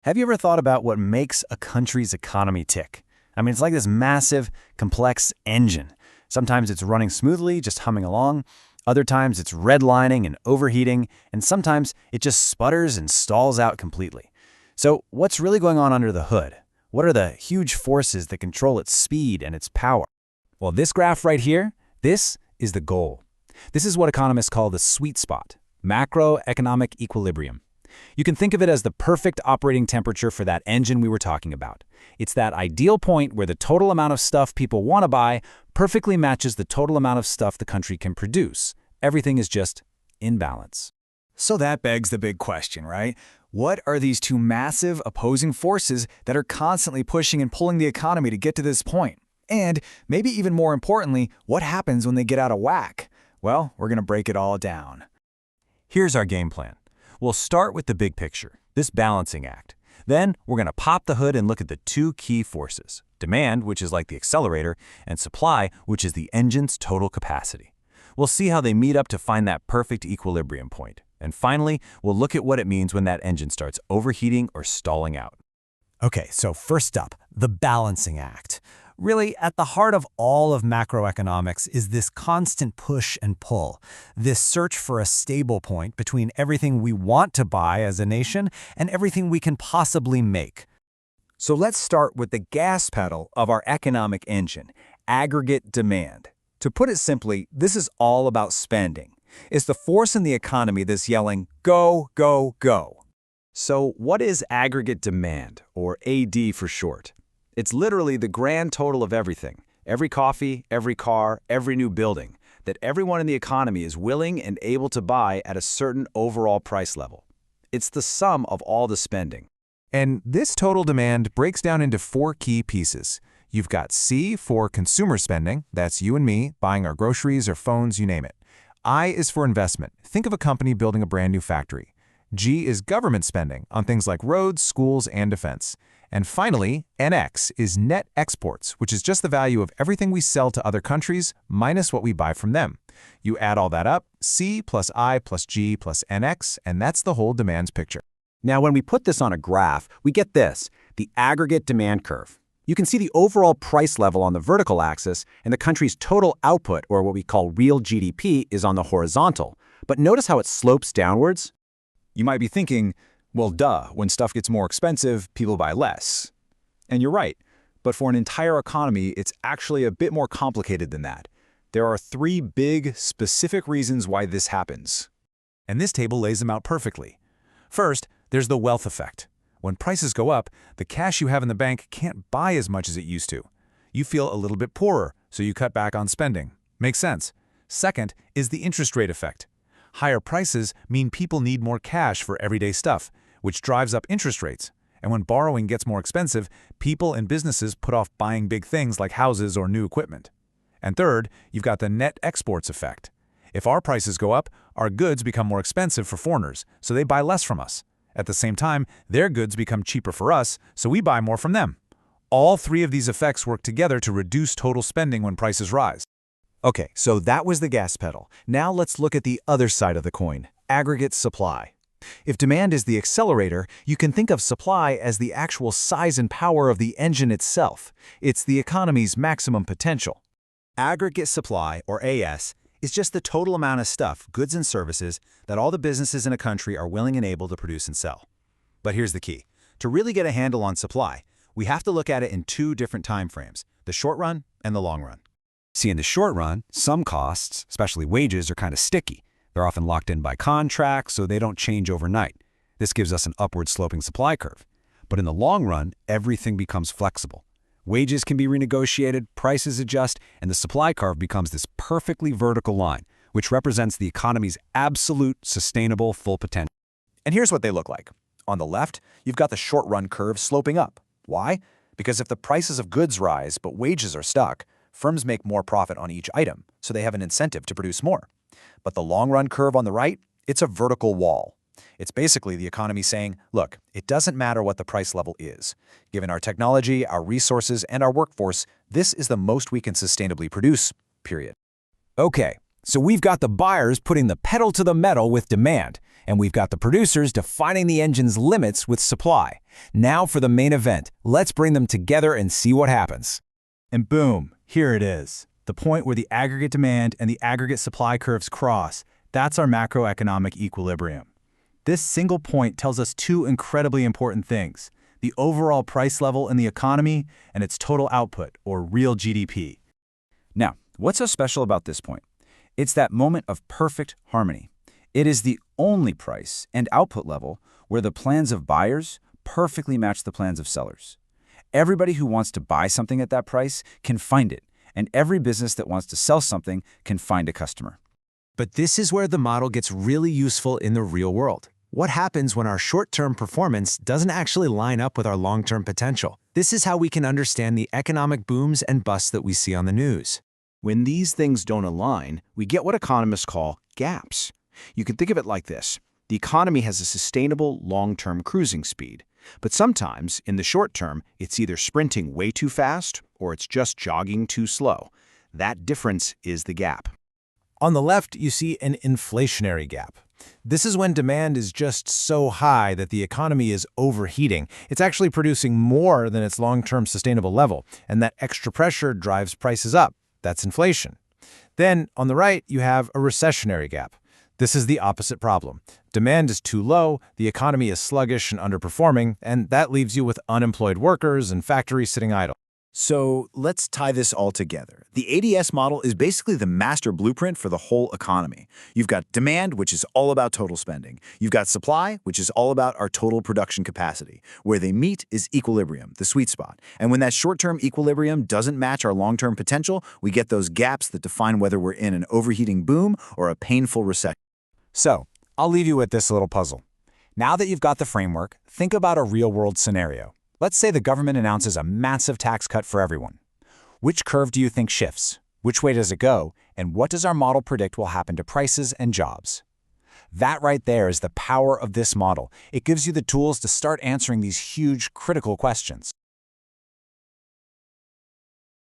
Have you ever thought about what makes a country's economy tick? I mean, it's like this massive, complex engine. Sometimes it's running smoothly, just humming along. Other times it's redlining and overheating, and sometimes it just sputters and stalls out completely. So what's really going on under the hood? What are the huge forces that control its speed and its power? Well, this graph right here, this is the goal. This is what economists call the sweet spot, macroeconomic equilibrium. You can think of it as the perfect operating temperature for that engine we were talking about. It's that ideal point where the total amount of stuff people want to buy perfectly matches the total amount of stuff the country can produce. Everything is just in balance. So that begs the big question, right? What are these two massive opposing forces that are constantly pushing and pulling the economy to get to this point? And maybe even more importantly, what happens when they get out of whack? Well, we're going to break it all down. Here's our game plan. We'll start with the big picture, this balancing act. Then we're going to pop the hood and look at the two key forces, demand, which is like the accelerator, and supply, which is the engine's total capacity. We'll see how they meet up to find that perfect equilibrium point. And finally, we'll look at what it means when that engine starts overheating or stalling out. Okay, so first up, the balancing act. Really, at the heart of all of macroeconomics is this constant push and pull, this search for a stable point between everything we want to buy as a nation and everything we can possibly make. So let's start with the gas pedal of our economic engine, aggregate demand. To put it simply, this is all about spending. It's the force in the economy that's yelling, go, go, go. So what is aggregate demand, or AD for short? It's literally the grand total of everything, every coffee, every car, every new building, that everyone in the economy is willing and able to buy at a certain overall price level. It's the sum of all the spending. And this total demand breaks down into four key pieces. You've got C for consumer spending, that's you and me, buying our groceries or phones, you name it. I is for investment. Think of a company building a brand new factory. G is government spending on things like roads, schools, and defense. And finally, NX is net exports, which is just the value of everything we sell to other countries minus what we buy from them. You add all that up, C plus I plus G plus NX, and that's the whole demands picture. Now, when we put this on a graph, we get this, the aggregate demand curve. You can see the overall price level on the vertical axis, and the country's total output, or what we call real GDP, is on the horizontal. But notice how it slopes downwards? You might be thinking, well, duh, when stuff gets more expensive, people buy less. And you're right, but for an entire economy, it's actually a bit more complicated than that. There are three big, specific reasons why this happens. And this table lays them out perfectly. First, there's the wealth effect. When prices go up, the cash you have in the bank can't buy as much as it used to. You feel a little bit poorer, so you cut back on spending. Makes sense. Second is the interest rate effect. Higher prices mean people need more cash for everyday stuff, which drives up interest rates. And when borrowing gets more expensive, people and businesses put off buying big things like houses or new equipment. And third, you've got the net exports effect. If our prices go up, our goods become more expensive for foreigners, so they buy less from us. At the same time, their goods become cheaper for us, so we buy more from them. All three of these effects work together to reduce total spending when prices rise. Okay, so that was the gas pedal. Now let's look at the other side of the coin, aggregate supply. If demand is the accelerator, you can think of supply as the actual size and power of the engine itself. It's the economy's maximum potential. Aggregate supply, or AS, is just the total amount of stuff, goods and services, that all the businesses in a country are willing and able to produce and sell. But here's the key. To really get a handle on supply, we have to look at it in two different time frames, the short run and the long run. See, in the short run, some costs, especially wages, are kind of sticky. They're often locked in by contracts, so they don't change overnight. This gives us an upward sloping supply curve. But in the long run, everything becomes flexible. Wages can be renegotiated, prices adjust, and the supply curve becomes this perfectly vertical line, which represents the economy's absolute, sustainable, full potential. And here's what they look like. On the left, you've got the short-run curve sloping up. Why? Because if the prices of goods rise but wages are stuck, firms make more profit on each item, so they have an incentive to produce more. But the long-run curve on the right, it's a vertical wall. It's basically the economy saying, look, it doesn't matter what the price level is. Given our technology, our resources, and our workforce, this is the most we can sustainably produce, period. Okay, so we've got the buyers putting the pedal to the metal with demand, And we've got the producers defining the engine's limits with supply. Now for the main event. Let's bring them together and see what happens. And boom, here it is. The point where the aggregate demand and the aggregate supply curves cross. That's our macroeconomic equilibrium. This single point tells us two incredibly important things: the overall price level in the economy and its total output, or real GDP. Now, what's so special about this point? It's that moment of perfect harmony. It is the only price and output level where the plans of buyers perfectly match the plans of sellers. Everybody who wants to buy something at that price can find it, and every business that wants to sell something can find a customer. But this is where the model gets really useful in the real world. What happens when our short-term performance doesn't actually line up with our long-term potential? This is how we can understand the economic booms and busts that we see on the news. When these things don't align, we get what economists call gaps. You can think of it like this. The economy has a sustainable long-term cruising speed, but sometimes, in the short term, it's either sprinting way too fast or it's just jogging too slow. That difference is the gap. On the left, you see an inflationary gap. This is when demand is just so high that the economy is overheating. It's actually producing more than its long-term sustainable level, and that extra pressure drives prices up. That's inflation. Then, on the right, you have a recessionary gap. This is the opposite problem. Demand is too low, the economy is sluggish and underperforming, and that leaves you with unemployed workers and factories sitting idle. So let's tie this all together. The ADS model is basically the master blueprint for the whole economy. You've got demand, which is all about total spending. You've got supply, which is all about our total production capacity. Where they meet is equilibrium, the sweet spot. And when that short-term equilibrium doesn't match our long-term potential, we get those gaps that define whether we're in an overheating boom or a painful recession. So, I'll leave you with this little puzzle. Now that you've got the framework, think about a real-world scenario. Let's say the government announces a massive tax cut for everyone. Which curve do you think shifts? Which way does it go? And what does our model predict will happen to prices and jobs? That right there is the power of this model. It gives you the tools to start answering these huge, critical questions.